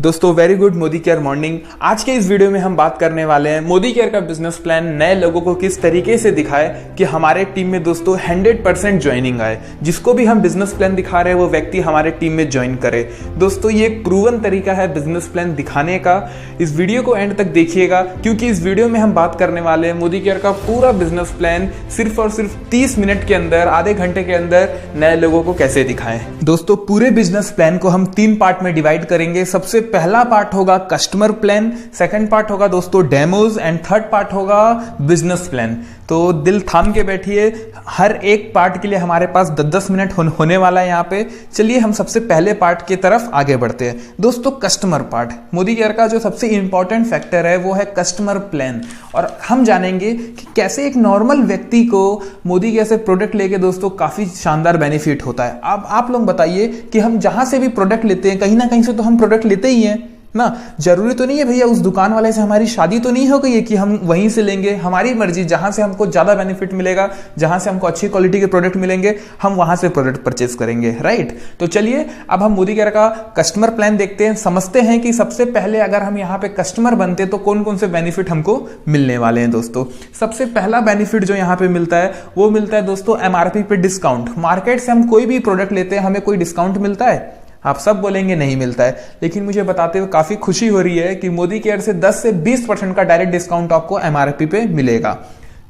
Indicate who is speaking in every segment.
Speaker 1: दोस्तों very good Modi care morning. आज के इस वीडियो में हम बात करने वाले हैं मोदी केयर का बिजनेस प्लान नए लोगों को किस तरीके से दिखाए कि हमारे टीम में दोस्तों 100% ज्वाइनिंग आए। जिसको भी हम बिजनेस प्लान दिखा रहे हैं वो व्यक्ति हमारे टीम में ज्वाइन करे। दोस्तों ये एक प्रूवन तरीका है बिजनेस प्लान दिखाने का। इस वीडियो को एंड तक देखिएगा क्योंकि इस वीडियो में हम बात करने वाले हैं मोदी केयर का पूरा बिजनेस प्लान सिर्फ और सिर्फ 30 मिनट के अंदर, आधे घंटे के अंदर नए लोगों को कैसे दिखाएं। दोस्तों पूरे बिजनेस प्लान को हम 3 पार्ट में डिवाइड करेंगे। सबसे पहला पार्ट होगा कस्टमर प्लान, सेकंड पार्ट होगा दोस्तों डेमोज एंड थर्ड पार्ट होगा बिजनेस प्लान। तो दिल थाम के बैठिए, हर एक पार्ट के लिए हमारे पास 10-10 मिनट होने वाला है यहाँ पे। चलिए हम सबसे पहले पार्ट की तरफ आगे बढ़ते हैं। दोस्तों कस्टमर पार्ट, मोदी केयर का जो सबसे इंपॉर्टेंट फैक्टर है वो है कस्टमर प्लान। और हम जानेंगे कि कैसे एक नॉर्मल व्यक्ति को मोदी केयर से प्रोडक्ट लेके दोस्तों काफी शानदार बेनिफिट होता है। अब आप लोग बताइए कि हम जहां से भी प्रोडक्ट लेते हैं कहीं ना कहीं से तो हम प्रोडक्ट लेते ही हैं ना। जरूरी तो नहीं है भैया उस दुकान वाले से हमारी शादी तो नहीं हो गई है कि हम वहीं से लेंगे। हमारी मर्जी, जहां से हमको ज्यादा बेनिफिट मिलेगा, जहां से हमको अच्छी क्वालिटी के प्रोडक्ट मिलेंगे, हम वहां से प्रोडक्ट परचेज करेंगे, राइट। तो चलिए अब हम मोदी केयर का कस्टमर प्लान देखते हैं, समझते हैं कि सबसे पहले अगर हम यहाँ पे कस्टमर बनते तो कौन कौन से बेनिफिट हमको मिलने वाले हैं। दोस्तों सबसे पहला बेनिफिट जो यहाँ पे मिलता है वो मिलता है दोस्तों MRP पे डिस्काउंट। मार्केट से हम कोई भी प्रोडक्ट लेते हैं हमें कोई डिस्काउंट मिलता है? आप सब बोलेंगे नहीं मिलता है, लेकिन मुझे बताते हुए काफी खुशी हो रही है कि मोदी केयर से 10 से 20% का डायरेक्ट डिस्काउंट आपको MRP पे मिलेगा।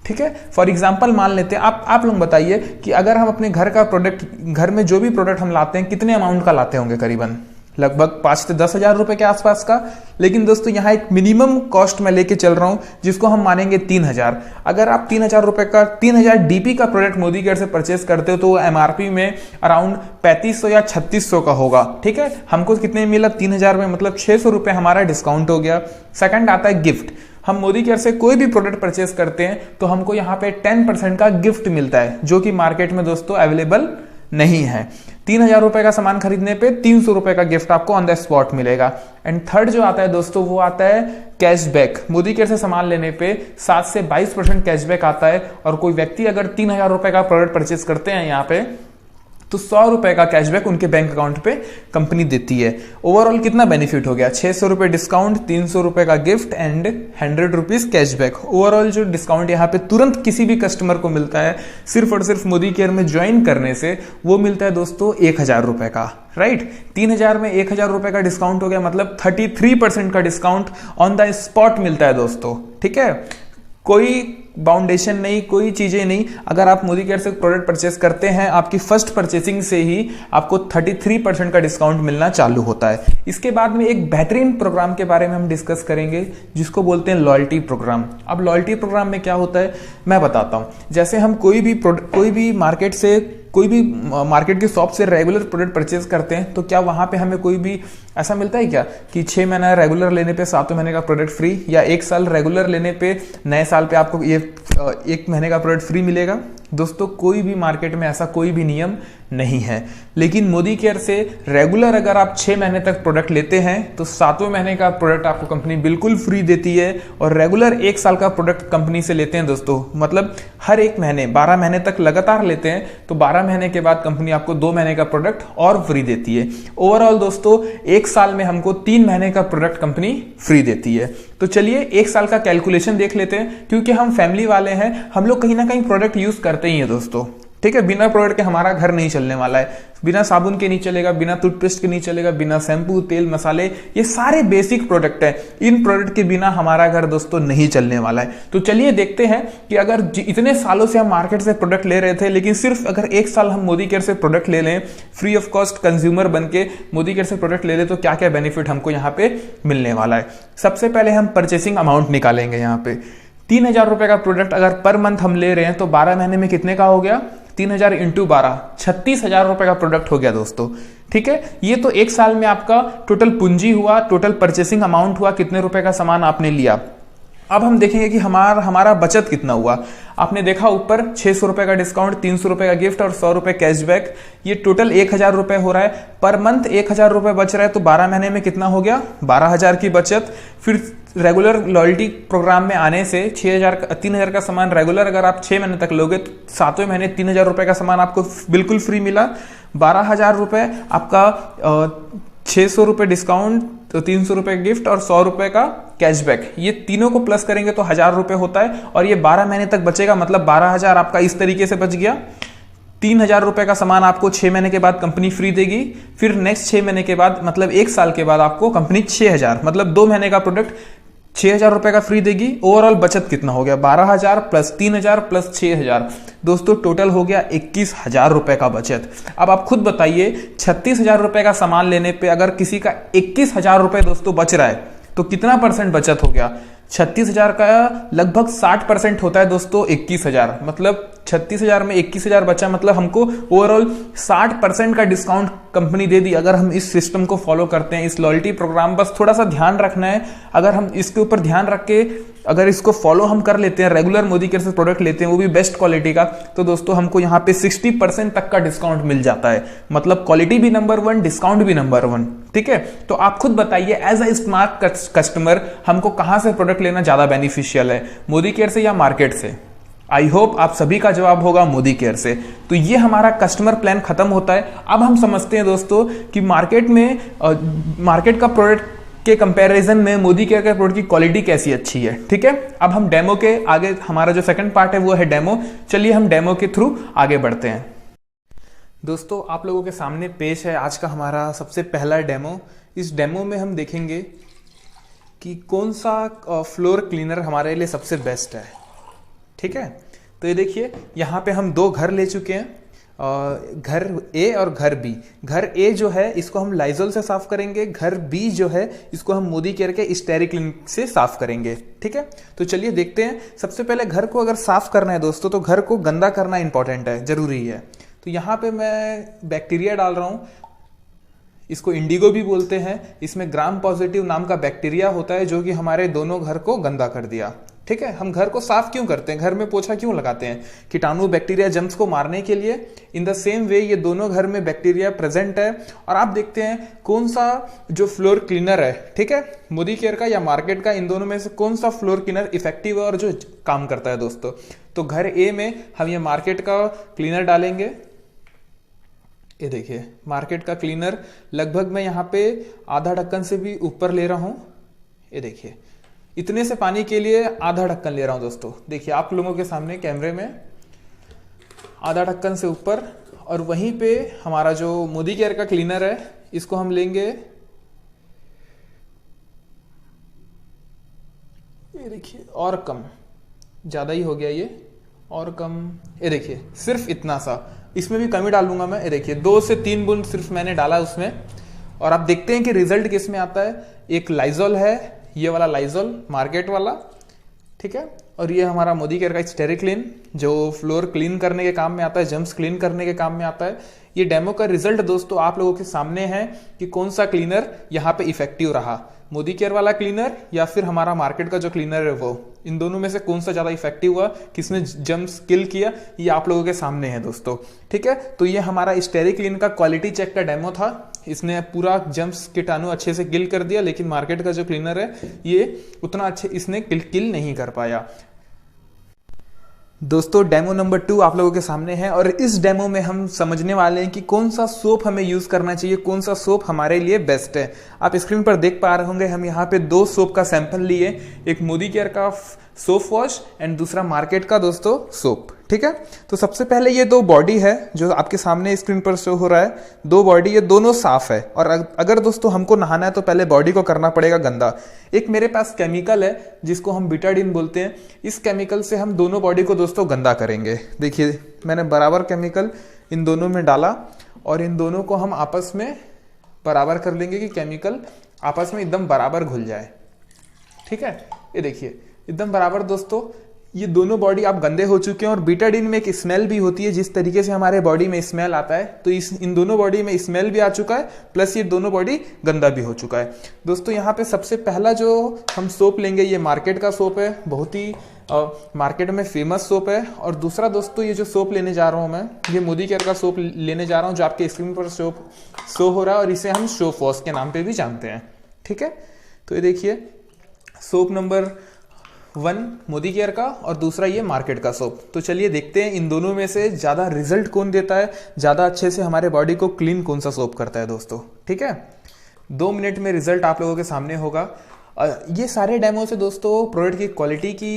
Speaker 1: ठीक है, फॉर एग्जांपल मान लेते हैं आप लोग बताइए कि अगर हम अपने घर का प्रोडक्ट, घर में जो भी प्रोडक्ट हम लाते हैं कितने अमाउंट का लाते होंगे? करीबन लगभग 5 से 10 हजार रुपए के आसपास का। लेकिन दोस्तों यहाँ एक मिनिमम कॉस्ट में लेके चल रहा हूं जिसको हम मानेंगे 3000। अगर आप 3000 रुपए का 3000 DP का प्रोडक्ट मोदी केयर से परचेस करते हो तो MRP में अराउंड 3500 या 3600 का होगा। ठीक है, हमको कितने मिला? 3000 में, मतलब 600 रुपए हमारा डिस्काउंट हो गया। सेकंड आता है गिफ्ट। हम मोदी केयर से कोई भी प्रोडक्ट परचेस करते हैं तो हमको यहाँ पे 10% का गिफ्ट मिलता है जो कि मार्केट में दोस्तों अवेलेबल नहीं है। 3000 रुपए का सामान खरीदने पे 300 रुपए का गिफ्ट आपको ऑन द स्पॉट मिलेगा। एंड थर्ड जो आता है दोस्तों वो आता है कैशबैक। मोदी केयर से सामान लेने पे 7 से 22% कैशबैक आता है। और कोई व्यक्ति अगर 3000 रुपए का प्रोडक्ट परचेस करते हैं यहाँ पे तो 100 रुपए का कैशबैक उनके बैंक अकाउंट पे कंपनी देती है। ओवरऑल कितना बेनिफिट हो गया? 600 रुपए डिस्काउंट, 300 रुपए का gift and 100 rupees cashback. Overall जो डिस्काउंट यहाँ पे तुरंत किसी भी कस्टमर को मिलता है सिर्फ और सिर्फ मोदी केयर में ज्वाइन करने से, वो मिलता है दोस्तों 1000 रुपए का, राइट। 3000 में 1000 रुपए का डिस्काउंट हो गया, मतलब 33% का डिस्काउंट ऑन द स्पॉट मिलता है दोस्तों। ठीक है, कोई बाउंडेशन नहीं, कोई चीजें नहीं। अगर आप मोदी केयर से प्रोडक्ट परचेस करते हैं आपकी फर्स्ट परचेसिंग से ही आपको 33% का डिस्काउंट मिलना चालू होता है। इसके बाद में एक बेहतरीन प्रोग्राम के बारे में हम डिस्कस करेंगे जिसको बोलते हैं लॉयल्टी प्रोग्राम। अब लॉयल्टी प्रोग्राम में क्या होता है मैं बताता हूं। जैसे हम कोई भी मार्केट से, कोई भी मार्केट की शॉप से रेगुलर प्रोडक्ट परचेज करते हैं तो क्या वहां पे हमें कोई भी ऐसा मिलता है क्या कि 6 महीना रेगुलर लेने पे 7वें महीने का प्रोडक्ट फ्री, या 1 साल रेगुलर लेने पे नए साल पे आपको ये 1 महीने का प्रोडक्ट फ्री मिलेगा? दोस्तों कोई भी मार्केट में ऐसा कोई भी नियम नहीं है। लेकिन मोदी केयर से रेगुलर अगर आप 6 महीने तक प्रोडक्ट लेते हैं तो 7वें महीने का प्रोडक्ट आपको कंपनी बिल्कुल फ्री देती है। और रेगुलर 1 साल का प्रोडक्ट कंपनी से लेते हैं दोस्तों, मतलब हर 1 महीने 12 महीने तक लगातार लेते हैं तो 12 महीने के बाद कंपनी आपको 2 महीने का प्रोडक्ट और फ्री देती है। ओवरऑल दोस्तों 1 साल में हमको 3 महीने का प्रोडक्ट कंपनी फ्री देती है। तो चलिए 1 साल का कैलकुलेशन देख लेते हैं, क्योंकि हम फैमिली वाले हैं, हम लोग कहीं ना कहीं प्रोडक्ट यूज करते ही हैं दोस्तों। ठीक है, बिना प्रोडक्ट के हमारा घर नहीं चलने वाला है, बिना साबुन के नहीं चलेगा, बिना टूथपेस्ट के नहीं चलेगा, बिना शैम्पू, तेल, मसाले, ये सारे बेसिक प्रोडक्ट है। इन प्रोडक्ट के बिना हमारा घर दोस्तों नहीं चलने वाला है। तो चलिए देखते हैं कि अगर इतने सालों से हम मार्केट से प्रोडक्ट ले रहे थे, लेकिन सिर्फ अगर 1 साल हम मोदी केयर से प्रोडक्ट ले लें, फ्री ऑफ कॉस्ट कंज्यूमर बन के मोदी केयर से प्रोडक्ट ले लें तो क्या क्या बेनिफिट हमको यहाँ पे मिलने वाला है। सबसे पहले हम परचेसिंग अमाउंट निकालेंगे। यहाँ पे 3000 रुपए का प्रोडक्ट अगर पर मंथ हम ले रहे हैं तो 12 महीने में कितने का हो गया? 3000 इंटू 12, 36,000 रुपए का प्रोडक्ट हो गया दोस्तों। ठीक है, ये तो 1 साल में आपका टोटल पूंजी हुआ, टोटल परचेसिंग अमाउंट हुआ, कितने रुपए का सामान आपने लिया। अब हम देखेंगे कि हमारा बचत कितना हुआ। आपने देखा ऊपर 600 रुपए का डिस्काउंट, 300 रुपए का गिफ्ट और 100 रुपए कैशबैक, ये टोटल 1000 रुपए हो रहा है। पर मंथ 1000 रुपए बच रहा है तो 12 महीने में कितना हो गया? 12000 की बचत। फिर रेगुलर लॉयल्टी प्रोग्राम में आने से 3000 का सामान रेगुलर अगर आप 6 महीने तक लोगे तो 7वें महीने 3000 रुपए का सामान आपको बिल्कुल फ्री मिला। 12000 रुपए आपका 600 रुपए डिस्काउंट, तो 300 रुपए गिफ्ट और 100 रुपए का कैशबैक, ये तीनों को प्लस करेंगे तो 1000 रुपए होता है और ये 12 महीने तक बचेगा, मतलब 12,000 आपका इस तरीके से बच गया। 3,000 रुपए का सामान आपको 6 महीने के बाद कंपनी फ्री देगी, फिर नेक्स्ट 6 महीने के बाद मतलब 1 साल के बाद आपको कंपनी 6,000 मतलब 2 महीने का प्रोडक्ट 6,000 रुपए का फ्री देगी। ओवरऑल बचत कितना हो गया, 12,000 प्लस 3,000 प्लस 6,000, दोस्तों टोटल हो गया 21,000 रुपए का बचत। अब आप खुद बताइए 36,000 रुपए का सामान लेने पे अगर किसी का 21,000 रुपए दोस्तों बच रहा है तो कितना परसेंट बचत हो गया। 36,000 का लगभग 60% होता है दोस्तों 21,000, मतलब 36,000 में 21,000 बचा, मतलब हमको ओवरऑल 60% का डिस्काउंट कंपनी दे दी अगर हम इस सिस्टम को फॉलो करते हैं, इस लॉयल्टी प्रोग्राम। बस थोड़ा सा ध्यान रखना है, अगर हम इसके ऊपर ध्यान रख के अगर इसको फॉलो हम कर लेते हैं, रेगुलर मोदी केयर से प्रोडक्ट लेते हैं वो भी बेस्ट क्वालिटी का, तो दोस्तों हमको यहाँ पे 60% तक का डिस्काउंट मिल जाता है, मतलब क्वालिटी भी नंबर 1, डिस्काउंट भी नंबर 1। ठीक है, तो आप खुद बताइए एज अ स्मार्ट कस्टमर हमको कहां से प्रोडक्ट लेना ज्यादा बेनिफिशियल है, मोदी केयर से या मार्केट से। आई होप आप सभी का जवाब होगा मोदी केयर से। तो ये हमारा कस्टमर प्लान खत्म होता है। अब हम समझते हैं दोस्तों कि मार्केट का प्रोडक्ट के कंपैरिजन में मोदी केयर के प्रोडक्ट की क्वालिटी कैसी अच्छी है। ठीक है, अब हम डेमो के आगे, हमारा जो सेकंड पार्ट है वो है डेमो। चलिए हम डेमो के थ्रू आगे बढ़ते हैं। दोस्तों आप लोगों के सामने पेश है आज का हमारा सबसे पहला डेमो। इस डेमो में हम देखेंगे कि कौन सा फ्लोर क्लीनर हमारे लिए सबसे बेस्ट है। ठीक है, तो ये देखिए यहाँ पे हम 2 घर ले चुके हैं, घर ए और घर बी। घर ए जो है इसको हम लाइजोल से साफ करेंगे, घर बी जो है इसको हम मोदी केयर के स्टेरिक्लीन से साफ करेंगे। ठीक है, तो चलिए देखते हैं। सबसे पहले घर को अगर साफ करना है दोस्तों तो घर को गंदा करना इंपॉर्टेंट है, जरूरी है। तो यहाँ पे मैं बैक्टीरिया डाल रहा हूँ, इसको इंडिगो भी बोलते हैं। इसमें ग्राम पॉजिटिव नाम का बैक्टीरिया होता है जो कि हमारे दोनों घर को गंदा कर दिया। ठीक है, हम घर को साफ क्यों करते हैं, घर में पोछा क्यों लगाते हैं, कीटाणु बैक्टीरिया जर्म्स को मारने के लिए। इन द सेम वे ये दोनों घर में बैक्टीरिया प्रेजेंट है। और आप देखते हैं कौन सा जो फ्लोर क्लीनर है, ठीक है, मोदी केयर का या मार्केट का, इन दोनों में से कौन सा फ्लोर क्लीनर इफेक्टिव है और जो काम करता है दोस्तों। तो घर ए में हम ये मार्केट का क्लीनर डालेंगे। ये देखिए मार्केट का क्लीनर लगभग मैं यहाँ पे आधा ढक्कन से भी ऊपर ले रहा हूं। ये देखिए इतने से पानी के लिए आधा ढक्कन ले रहा हूं दोस्तों। देखिए आप लोगों के सामने कैमरे में आधा ढक्कन से ऊपर। और वहीं पे हमारा जो मोदी केयर का क्लीनर है इसको हम लेंगे, ये देखिए और कम, ज्यादा ही हो गया ये, और कम। ये देखिए सिर्फ इतना सा, इसमें भी कमी डालूंगा मैं। ये देखिए 2 से 3 बूंद सिर्फ मैंने डाला उसमें। और आप देखते हैं कि रिजल्ट किस में आता है। एक लाइजोल है, ये वाला लाइजोल मार्केट वाला, ठीक है, और ये हमारा मोदी केयर का स्टेरिक्लीन जो फ्लोर क्लीन करने के काम में आता है, जर्म्स क्लीन करने के काम में आता है। ये डेमो का रिजल्ट दोस्तों आप लोगों के सामने है कि कौन सा क्लीनर यहाँ पे इफेक्टिव रहा, मोदी केयर वाला क्लीनर या फिर हमारा मार्केट का जो क्लीनर है वो। इन दोनों में से कौन सा ज्यादा इफेक्टिव हुआ, किसने जर्म्स किल किया, ये आप लोगों के सामने है दोस्तों। ठीक है, तो ये हमारा स्टेरिक्लीन का क्वालिटी चेक का डेमो था। इसने पूरा जर्म्स कीटाणु अच्छे से किल कर दिया, लेकिन मार्केट का जो क्लीनर है ये उतना अच्छे इसने किल नहीं कर पाया। दोस्तों डेमो नंबर 2 आप लोगों के सामने है और इस डेमो में हम समझने वाले हैं कि कौन सा सोप हमें यूज करना चाहिए, कौन सा सोप हमारे लिए बेस्ट है। आप स्क्रीन पर देख पा रहे होंगे हम यहाँ पे 2 सोप का सैंपल लिए, एक मोदी केयर का सोप वॉश एंड दूसरा मार्केट का दोस्तों सोप। ठीक है, तो सबसे पहले ये 2 बॉडी है जो आपके सामने स्क्रीन पर शो हो रहा है, 2 बॉडी, ये दोनों साफ है। और अगर दोस्तों हमको नहाना है तो पहले बॉडी को करना पड़ेगा गंदा। एक मेरे पास केमिकल है जिसको हम बीटाडीन बोलते हैं, इस केमिकल से हम दोनों बॉडी को दोस्तों गंदा करेंगे। देखिए मैंने बराबर केमिकल इन दोनों में डाला और इन दोनों को हम आपस में बराबर कर लेंगे कि केमिकल आपस में एकदम बराबर घुल जाए। ठीक है, ये देखिए एकदम बराबर दोस्तों। ये दोनों बॉडी आप गंदे हो चुके हैं और बीटाडीन में एक स्मेल भी होती है, जिस तरीके से हमारे बॉडी में स्मेल आता है तो इन दोनों बॉडी में स्मेल भी आ चुका है, प्लस ये दोनों बॉडी गंदा भी हो चुका है दोस्तों। यहाँ पे सबसे पहला जो हम सोप लेंगे ये मार्केट का सोप है, बहुत ही मार्केट में फेमस सोप है। और दूसरा दोस्तों ये जो सोप लेने जा रहा हूँ मैं, ये मोदी केयर का सोप लेने जा रहा हूँ जो आपके स्क्रीन पर शो हो रहा है और इसे हम सोप वॉश के नाम पे भी जानते हैं। ठीक है, तो ये देखिए सोप नंबर 1 मोदी केयर का और दूसरा ये मार्केट का सोप। तो चलिए देखते हैं इन दोनों में से ज्यादा रिजल्ट कौन देता है, ज्यादा अच्छे से हमारे बॉडी को क्लीन कौन सा सोप करता है दोस्तों। ठीक है, 2 मिनट में रिजल्ट आप लोगों के सामने होगा। ये सारे डेमो से दोस्तों प्रोडक्ट की क्वालिटी की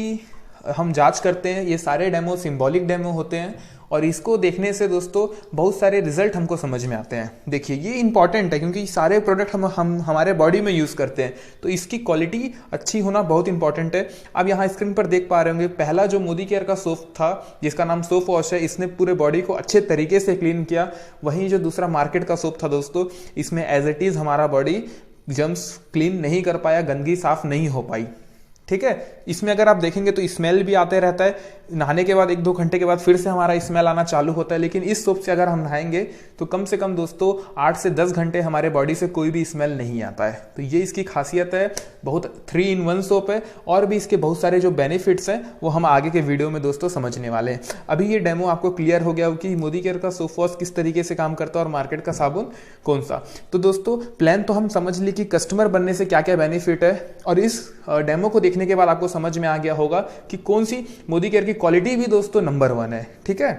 Speaker 1: हम जांच करते हैं। ये सारे डेमो सिंबॉलिक डेमो होते हैं और इसको देखने से दोस्तों बहुत सारे रिजल्ट हमको समझ में आते हैं। देखिए ये इंपॉर्टेंट है क्योंकि सारे प्रोडक्ट हम हमारे बॉडी में यूज़ करते हैं, तो इसकी क्वालिटी अच्छी होना बहुत इंपॉर्टेंट है। अब यहाँ स्क्रीन पर देख पा रहे होंगे, पहला जो मोदी केयर का सोप था जिसका नाम सोप वॉश है, इसने पूरे बॉडी को अच्छे तरीके से क्लीन किया। वहीं जो दूसरा मार्केट का सोप था दोस्तों, इसमें एज इट इज़ हमारा बॉडी जर्म्स क्लीन नहीं कर पाया, गंदगी साफ नहीं हो पाई। ठीक है, इसमें अगर आप देखेंगे तो स्मेल भी आते रहता है, नहाने के बाद 1-2 घंटे के बाद फिर से हमारा स्मेल आना चालू होता है। लेकिन इस सोप से अगर हम नहाएंगे तो कम से कम दोस्तों 8 से 10 घंटे हमारे बॉडी से कोई भी स्मेल नहीं आता है। तो ये इसकी खासियत है, बहुत 3-in-1 सोप है। और भी इसके बहुत सारे जो बेनिफिट्स हैं वो हम आगे के वीडियो में दोस्तों समझने वाले हैं। अभी ये डेमो आपको क्लियर हो गया हो कि मोदी केयर का सोप वॉश किस तरीके से काम करता है और मार्केट का साबुन कौन सा। तो दोस्तों प्लान तो हम समझ ली कि कस्टमर बनने से क्या क्या बेनिफिट है, और इस डेमो को देखने के बाद आपको समझ में आ गया होगा कि कौन सी मोदी केयर की क्वालिटी भी दोस्तों नंबर 1 है। ठीक है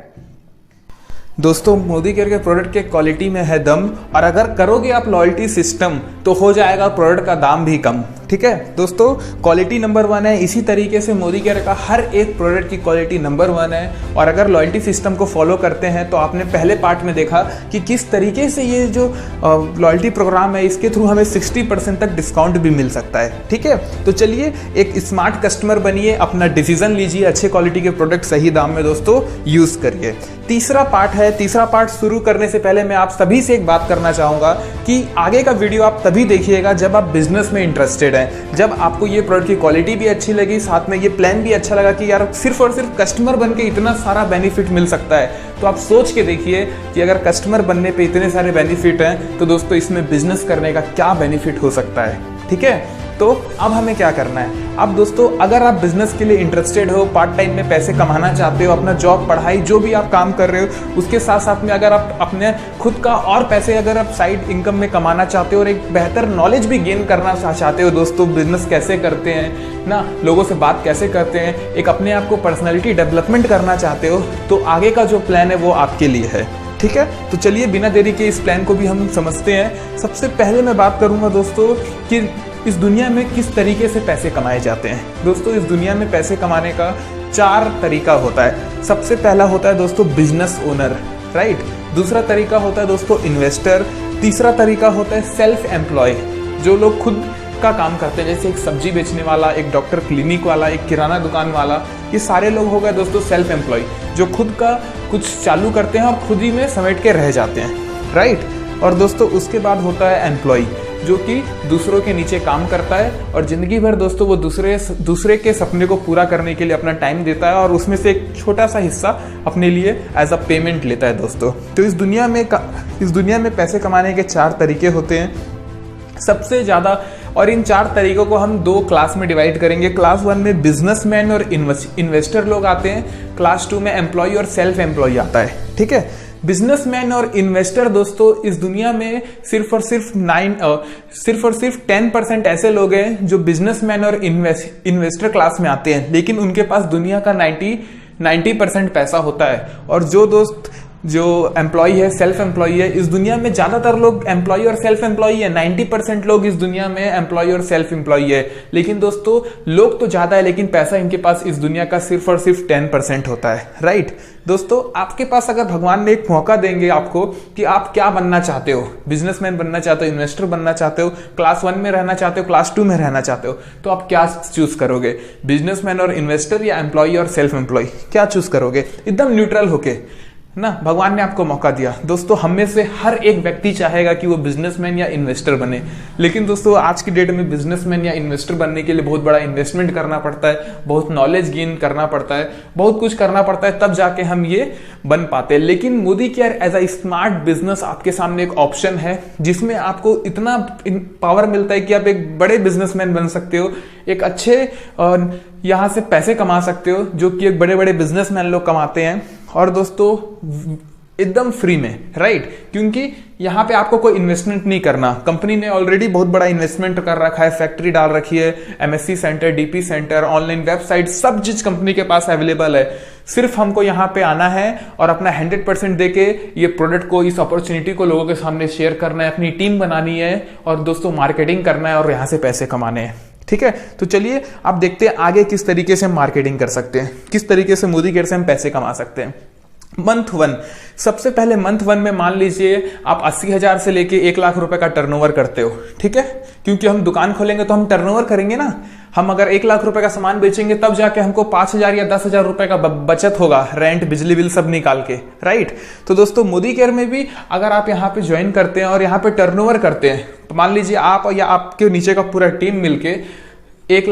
Speaker 1: दोस्तों, मोदी केयर के प्रोडक्ट के क्वालिटी में है दम, और अगर करोगे आप लॉयल्टी सिस्टम तो हो जाएगा प्रोडक्ट का दाम भी कम। ठीक है दोस्तों, क्वालिटी नंबर 1 है। इसी तरीके से मोदी केयर का हर एक प्रोडक्ट की क्वालिटी नंबर 1 है। और अगर लॉयल्टी सिस्टम को फॉलो करते हैं तो आपने पहले पार्ट में देखा कि किस तरीके से ये जो लॉयल्टी प्रोग्राम है इसके थ्रू हमें 60% तक डिस्काउंट भी मिल सकता है। ठीक है, तो चलिए एक स्मार्ट कस्टमर बनिए, अपना डिसीजन लीजिए, अच्छे क्वालिटी के प्रोडक्ट सही दाम में दोस्तों यूज करिए। तीसरा पार्ट है। तीसरा पार्ट शुरू करने से पहले मैं आप सभी से एक बात करना चाहूंगा कि आगे का वीडियो आप तभी देखिएगा जब आप बिजनेस में इंटरेस्टेड हैं, जब आपको ये प्रोडक्ट की क्वालिटी भी अच्छी लगी, साथ में ये प्लान भी अच्छा लगा कि यार सिर्फ और सिर्फ कस्टमर बन के इतना सारा बेनिफिट मिल सकता है। तो आप सोच के देखिए कि अगर कस्टमर बनने पे इतने सारे बेनिफिट हैं तो दोस्तों इसमें बिजनेस करने का क्या बेनिफिट हो सकता है। ठीक है, तो अब हमें क्या करना है। अब दोस्तों अगर आप बिजनेस के लिए इंटरेस्टेड हो, पार्ट टाइम में पैसे कमाना चाहते हो, अपना जॉब, पढ़ाई, जो भी आप काम कर रहे हो उसके साथ साथ में अगर आप अपने खुद का और पैसे अगर आप साइड इनकम में कमाना चाहते हो और एक बेहतर नॉलेज भी गेन करना चाहते हो दोस्तों, बिजनेस कैसे करते हैं ना, लोगों से बात कैसे करते हैं, एक अपने आप को पर्सनैलिटी डेवलपमेंट करना चाहते हो, तो आगे का जो प्लान है वो आपके लिए है। ठीक है, तो चलिए बिना देरी के इस प्लान को भी हम समझते हैं। सबसे पहले मैं बात करूंगा दोस्तों कि इस दुनिया में किस तरीके से पैसे कमाए जाते हैं। दोस्तों इस दुनिया में पैसे कमाने का 4 तरीका होता है। सबसे पहला होता है दोस्तों बिजनेस ओनर, राइट। दूसरा तरीका होता है दोस्तों इन्वेस्टर। तीसरा तरीका होता है सेल्फ एम्प्लॉय, जो लोग खुद का काम करते हैं, जैसे एक सब्जी बेचने वाला, एक डॉक्टर क्लिनिक वाला, एक किराना दुकान वाला। ये सारे लोग हो गए दोस्तों सेल्फ एम्प्लॉय, जो खुद का कुछ चालू करते हैं और खुद ही में समेट के रह जाते हैं, राइट। और दोस्तों उसके बाद होता है एम्प्लॉय, जो कि दूसरों के नीचे काम करता है और जिंदगी भर दोस्तों वो दूसरे के सपने को पूरा करने के लिए अपना टाइम देता है और उसमें से एक छोटा सा हिस्सा अपने लिए एज अ पेमेंट लेता है दोस्तों। तो इस दुनिया में पैसे कमाने के 4 तरीके होते हैं सबसे ज़्यादा, और इन 4 तरीकों को हम 2 क्लास में डिवाइड करेंगे। क्लास 1 में बिजनेसमैन और इन्वेस्टर लोग आते हैं, क्लास 2 में एम्प्लॉय और सेल्फ एम्प्लॉय आता है। ठीक है, बिजनेसमैन और इन्वेस्टर दोस्तों इस दुनिया में सिर्फ और सिर्फ 10% ऐसे लोग हैं जो बिजनेसमैन और इन्वेस्टर क्लास में आते हैं, लेकिन उनके पास दुनिया का 90% पैसा होता है। और जो एम्प्लॉय है, सेल्फ एम्प्लॉय है, इस दुनिया में ज्यादातर लोग एम्प्लॉय और सेल्फ एम्प्लॉय है। 90% लोग इस दुनिया में एम्प्लॉय और सेल्फ एम्प्लॉय है। लेकिन दोस्तों लोग तो ज्यादा है लेकिन पैसा इनके पास इस दुनिया का सिर्फ और सिर्फ 10% होता है, राइट। दोस्तों आपके पास अगर भगवान ने एक मौका देंगे आपको कि आप क्या बनना चाहते हो, बिजनेसमैन बनना चाहते हो, इन्वेस्टर बनना चाहते हो, क्लास 1 में रहना चाहते हो, क्लास 2 में रहना चाहते हो, तो आप क्या चूज करोगे, बिजनेसमैन और इन्वेस्टर या एम्प्लॉय और सेल्फ एम्प्लॉय, क्या चूज करोगे? एकदम न्यूट्रल होके ना, भगवान ने आपको मौका दिया। दोस्तों हम में से हर एक व्यक्ति चाहेगा कि वो बिजनेसमैन या इन्वेस्टर बने, लेकिन दोस्तों आज की डेट में बिजनेसमैन या इन्वेस्टर बनने के लिए बहुत बड़ा इन्वेस्टमेंट करना पड़ता है, बहुत नॉलेज गेन करना पड़ता है, बहुत कुछ करना पड़ता है, तब जाके हम ये बन पाते हैं। लेकिन Modi care as a smart business आपके सामने एक ऑप्शन है जिसमें आपको इतना पावर मिलता है कि आप एक बड़े बिजनेसमैन बन सकते हो, एक अच्छे यहां से पैसे कमा सकते हो जो कि एक बड़े बड़े बिजनेसमैन लोग कमाते हैं। और दोस्तों एकदम फ्री में, राइट? क्योंकि यहाँ पे आपको कोई इन्वेस्टमेंट नहीं करना, कंपनी ने ऑलरेडी बहुत बड़ा इन्वेस्टमेंट कर रखा है, फैक्ट्री डाल रखी है, MSc centre, DP centre, online website, सब चीज कंपनी के पास अवेलेबल है। सिर्फ हमको यहाँ पे आना है और अपना 100% देके ये प्रोडक्ट को, इस अपॉर्चुनिटी को लोगों के सामने शेयर करना है, अपनी टीम बनानी है और दोस्तों मार्केटिंग करना है और यहाँ से पैसे कमाने हैं। ठीक है, तो चलिए आप देखते हैं आगे किस तरीके से मार्केटिंग कर सकते हैं, किस तरीके से मोदी केयर से हम पैसे कमा सकते हैं। मंथ 1, सबसे पहले मंथ 1 में मान लीजिए आप 80,000 से लेके 1 लाख रुपए का टर्नओवर करते हो। ठीक है, क्योंकि हम दुकान खोलेंगे तो हम टर्नओवर करेंगे ना। हम अगर 1 लाख रुपए का सामान बेचेंगे तब जाके हमको 5,000 या 10,000 रुपए का बचत होगा, रेंट, बिजली बिल सब निकाल के, राइट? तो दोस्तों मोदी केयर में भी अगर आप यहाँ पे ज्वाइन करते हैं और यहाँ पे टर्नओवर करते हैं, तो मान लीजिए आप या आपके नीचे का पूरा टीम मिलके 1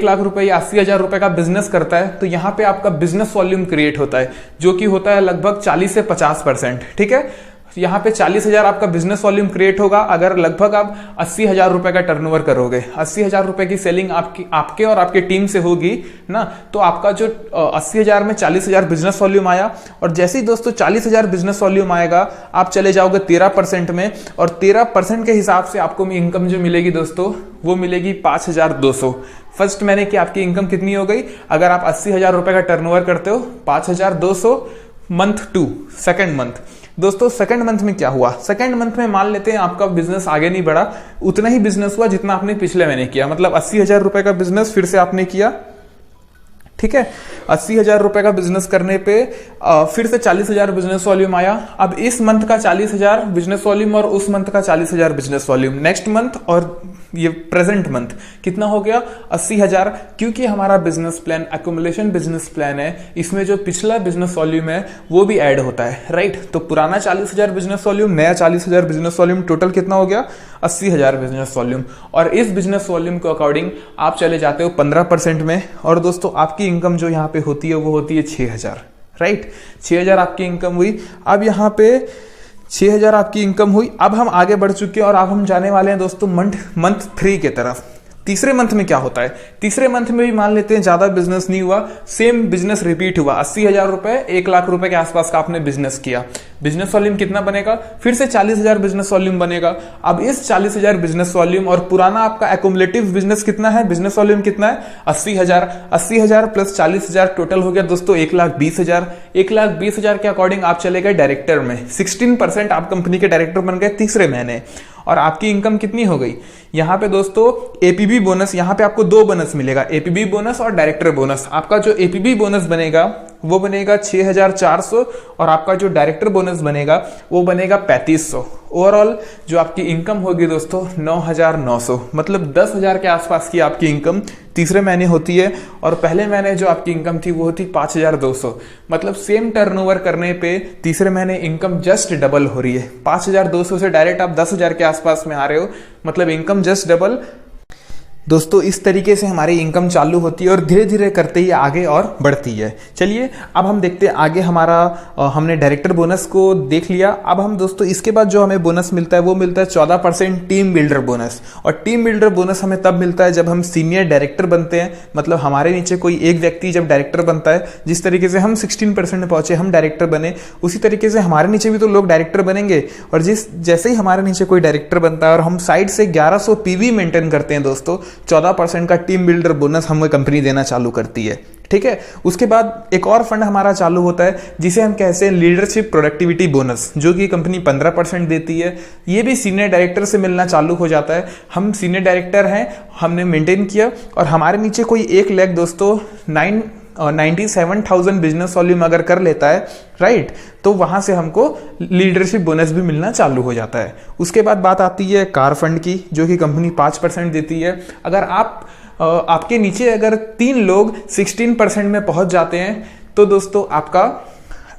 Speaker 1: लाख रुपए या 80,000 रुपए का बिजनेस करता है, तो यहाँ पे आपका बिजनेस वॉल्यूम क्रिएट होता है जो कि होता है लगभग 40 से 50%। ठीक है, यहाँ पे 40,000 आपका बिजनेस वॉल्यूम क्रिएट होगा अगर लगभग आप 80,000 रुपए का टर्नओवर करोगे। 80,000 रुपए की सेलिंग आपके और आपके टीम से होगी ना, तो आपका जो 80,000 में 40,000 बिजनेस वॉल्यूम आया, और जैसे ही दोस्तों 40,000 बिजनेस वॉल्यूम आएगा आप चले जाओगे 13% में, और 13% के हिसाब से आपको इनकम जो मिलेगी दोस्तों वो मिलेगी 5,200। फर्स्ट मैंने कि आपकी इनकम कितनी हो गई, अगर आप 80,000 रुपए का टर्नओवर करते हो 5,200। मंथ 2, सेकेंड मंथ, दोस्तों सेकंड मंथ में क्या हुआ? सेकंड मंथ में मान लेते हैं आपका बिजनेस आगे नहीं बढ़ा, उतना ही बिजनेस हुआ जितना आपने पिछले महीने किया, मतलब 80,000 रुपए का बिजनेस फिर से आपने किया। ठीक है, 80,000 रुपए का बिजनेस करने पे फिर से 40,000 बिजनेस वॉल्यूम आया। अब इस मंथ का 40,000 बिजनेस वॉल्यूम और उस मंथ का 40,000 बिजनेस वॉल्यूम, नेक्स्ट मंथ और ये प्रेजेंट मंथ कितना हो गया? 80,000। क्योंकि हमारा business plan accumulation business plan है, इसमें जो पिछला बिजनेस वॉल्यूम है वो भी ऐड होता है, राइट? तो पुराना 40,000 बिजनेस वॉल्यूम, नया 40,000 बिजनेस वॉल्यूम, टोटल कितना हो गया? 80,000 बिजनेस वॉल्यूम। और इस बिजनेस वॉल्यूम के अकॉर्डिंग आप चले जाते हो 15% में, और दोस्तों आपकी इनकम जो यहाँ पे होती है वो होती है 6,000, राइट? 6,000 आपकी इनकम हुई। अब यहाँ पे 6,000 आपकी इनकम हुई। अब हम आगे बढ़ चुके हैं और अब हम जाने वाले हैं दोस्तों मंथ 3 के तरफ। तीसरे मंथ में क्या होता है? तीसरे मंथ में भी मान लेते हैं ज्यादा बिजनेस नहीं हुआ, सेम बिजनेस रिपीट हुआ। 80,000 रुपए 1 लाख रुपए के आसपास का आपने बिजनेस किया। बिजनेस वॉल्यूम कितना बनेगा? फिर से 40,000 बिजनेस वॉल्यूम बनेगा। अब इस 40,000 बिजनेस वॉल्यूम और पुराना आपका एक्युमुलेटिव बिजनेस कितना है, बिजनेस वॉल्यूम कितना है? 80,000। 80,000 प्लस 40,000 टोटल हो गया दोस्तों 1,20,000। 1,20,000 के अकॉर्डिंग आप चले गए डायरेक्टर में। 16% आप कंपनी के डायरेक्टर बन गए तीसरे महीने, और आपकी इनकम कितनी हो गई? यहाँ पे दोस्तों एपीबी बोनस, यहाँ पे आपको 2 बोनस मिलेगा, एपीबी बोनस और डायरेक्टर बोनस। आपका जो एपीबी बोनस बनेगा वो बनेगा 6,400, और आपका जो डायरेक्टर बोनस बनेगा वो बनेगा 3,500। ओवरऑल जो आपकी इनकम होगी दोस्तों 9,900, मतलब 10,000 के आसपास की आपकी इनकम तीसरे महीने होती है। और पहले महीने जो आपकी इनकम थी वो होती 5,200, मतलब सेम टर्नओवर करने पे तीसरे महीने इनकम जस्ट डबल हो रही है। 5,200 से डायरेक्ट आप 10,000 के आसपास में आ रहे हो, मतलब इनकम जस्ट डबल। दोस्तों इस तरीके से हमारी इनकम चालू होती है और धीरे धीरे करते ही आगे और बढ़ती है। चलिए अब हम देखते हैं आगे। हमने डायरेक्टर बोनस को देख लिया। अब हम दोस्तों इसके बाद जो हमें बोनस मिलता है वो मिलता है 14% टीम बिल्डर बोनस। और टीम बिल्डर बोनस हमें तब मिलता है जब हम सीनियर डायरेक्टर बनते हैं, मतलब हमारे नीचे कोई एक व्यक्ति जब डायरेक्टर बनता है, जिस तरीके से हम 16% में पहुंचे, हम डायरेक्टर बने, उसी तरीके से हमारे नीचे भी तो लोग डायरेक्टर बनेंगे। और जैसे ही हमारे नीचे कोई डायरेक्टर बनता है और हम साइड से 1100 पीवी मेंटेन करते हैं दोस्तों, 14% का टीम बिल्डर बोनस हमें कंपनी देना चालू करती है। ठीक है, उसके बाद एक और फंड हमारा चालू होता है जिसे हम कहते हैं लीडरशिप प्रोडक्टिविटी बोनस, जो कि कंपनी 15% देती है। ये भी सीनियर डायरेक्टर से मिलना चालू हो जाता है। हम सीनियर डायरेक्टर हैं, हमने मेंटेन किया, और हमारे नीचे कोई एक लेग दोस्तों 97,000 बिजनेस वॉल्यूम अगर कर लेता है, राइट, तो वहां से हमको लीडरशिप बोनस भी मिलना चालू हो जाता है। उसके बाद बात आती है कार फंड की, जो कि कंपनी 5% देती है। अगर आपके नीचे अगर 3 लोग 16% में पहुंच जाते हैं तो दोस्तों आपका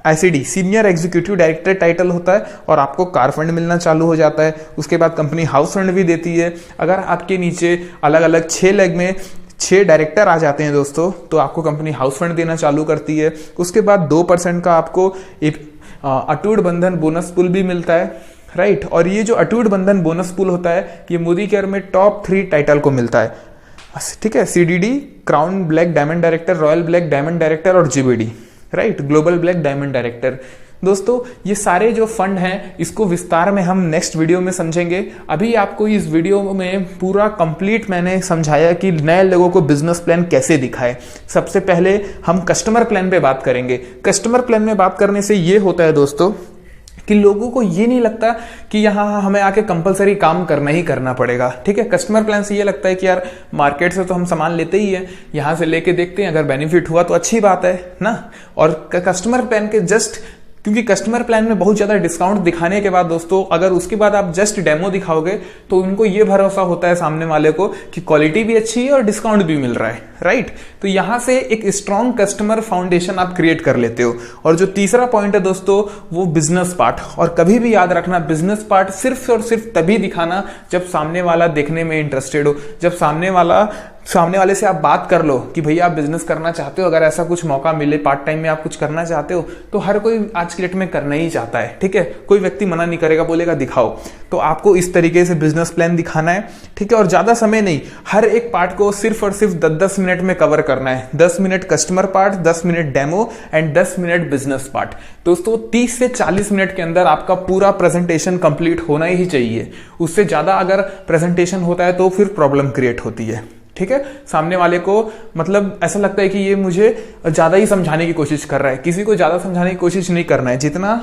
Speaker 1: ICD senior executive director title होता है और आपको कार फंड मिलना चालू हो जाता है। उसके बाद कंपनी हाउस फंड भी देती है। अगर आपके नीचे अलग अलग 6 लेग में 6 डायरेक्टर आ जाते हैं दोस्तों, तो आपको कंपनी हाउस फंड देना चालू करती है। उसके बाद 2% का आपको एक अटूट बंधन बोनस पुल भी मिलता है, राइट। और ये जो अटूट बंधन बोनस पुल होता है ये मोदी केयर में टॉप 3 टाइटल को मिलता है। ठीक है, CDD, crown black diamond director, royal black diamond director और GBD, right, global black diamond director. दोस्तों ये सारे जो फंड हैं इसको विस्तार में हम नेक्स्ट वीडियो में समझेंगे। अभी आपको इस वीडियो में पूरा कंप्लीट मैंने समझाया कि नए लोगों को बिजनेस प्लान कैसे दिखाए। सबसे पहले हम कस्टमर प्लान पे बात करेंगे। कस्टमर प्लान में बात करने से ये होता है दोस्तों कि लोगों को ये नहीं लगता कि यहाँ हमें आके कंपलसरी काम करना ही करना पड़ेगा। ठीक है, कस्टमर प्लान से ये लगता है कि यार मार्केट से तो हम सामान लेते ही है, यहाँ से लेके देखते हैं, अगर बेनिफिट हुआ तो अच्छी बात है ना। और कस्टमर प्लान के जस्ट क्योंकि कस्टमर प्लान में बहुत ज्यादा डिस्काउंट दिखाने के बाद दोस्तों अगर उसके बाद आप जस्ट डेमो दिखाओगे तो उनको ये भरोसा होता है सामने वाले को कि क्वालिटी भी अच्छी है और डिस्काउंट भी मिल रहा है, राइट। तो यहां से एक स्ट्रॉन्ग कस्टमर फाउंडेशन आप क्रिएट कर लेते हो। और जो तीसरा पॉइंट है दोस्तों वो बिजनेस पार्ट। और कभी भी याद रखना, बिजनेस पार्ट सिर्फ और सिर्फ तभी दिखाना जब सामने वाला देखने में इंटरेस्टेड हो, जब सामने वाले से आप बात कर लो कि भैया आप बिजनेस करना चाहते हो, अगर ऐसा कुछ मौका मिले पार्ट टाइम में आप कुछ करना चाहते हो तो हर कोई आज की डेट में करना ही चाहता है। ठीक है, कोई व्यक्ति मना नहीं करेगा, बोलेगा दिखाओ। तो आपको इस तरीके से बिजनेस प्लान दिखाना है। ठीक है, और ज्यादा समय नहीं, हर एक पार्ट को सिर्फ और सिर्फ 10-10 मिनट में कवर करना है। 10 minute customer part, 10 minute demo and 10 minute business part. दोस्तों 30 से 40 मिनट के अंदर आपका पूरा प्रेजेंटेशन कंप्लीट होना ही चाहिए। उससे ज्यादा अगर प्रेजेंटेशन होता है तो फिर प्रॉब्लम क्रिएट होती है। ठीक है, सामने वाले को मतलब ऐसा लगता है कि ये मुझे ज्यादा ही समझाने की कोशिश कर रहा है। किसी को ज्यादा समझाने की कोशिश नहीं करना है, जितना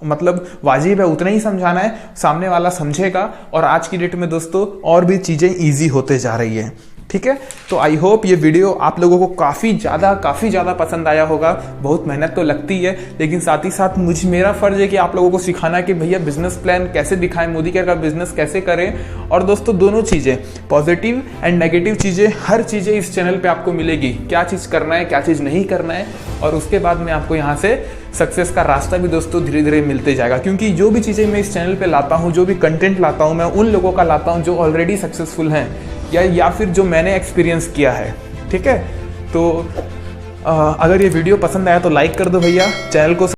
Speaker 1: मतलब वाजिब है उतना ही समझाना है, सामने वाला समझेगा। और आज की डेट में दोस्तों और भी चीजें इजी होते जा रही है। ठीक है, तो आई होप ये वीडियो आप लोगों को काफी ज्यादा पसंद आया होगा। बहुत मेहनत तो लगती है, लेकिन साथ ही साथ मेरा फर्ज है कि आप लोगों को सिखाना कि भैया बिजनेस प्लान कैसे दिखाएं, मोदी केयर का बिजनेस कैसे करें। और दोस्तों दोनों चीजें, पॉजिटिव एंड नेगेटिव चीजें, हर चीजें इस चैनल पे आपको मिलेगी। क्या चीज करना है, क्या चीज नहीं करना है, और उसके बाद में आपको यहाँ से सक्सेस का रास्ता भी दोस्तों धीरे धीरे मिलते जाएगा। क्योंकि जो भी चीजें मैं इस चैनल पे लाता हूँ, जो भी कंटेंट लाता हूँ, मैं उन लोगों का लाता हूँ जो ऑलरेडी सक्सेसफुल हैं या फिर जो मैंने एक्सपीरियंस किया है। ठीक है, तो अगर ये वीडियो पसंद आया तो लाइक कर दो भैया, चैनल को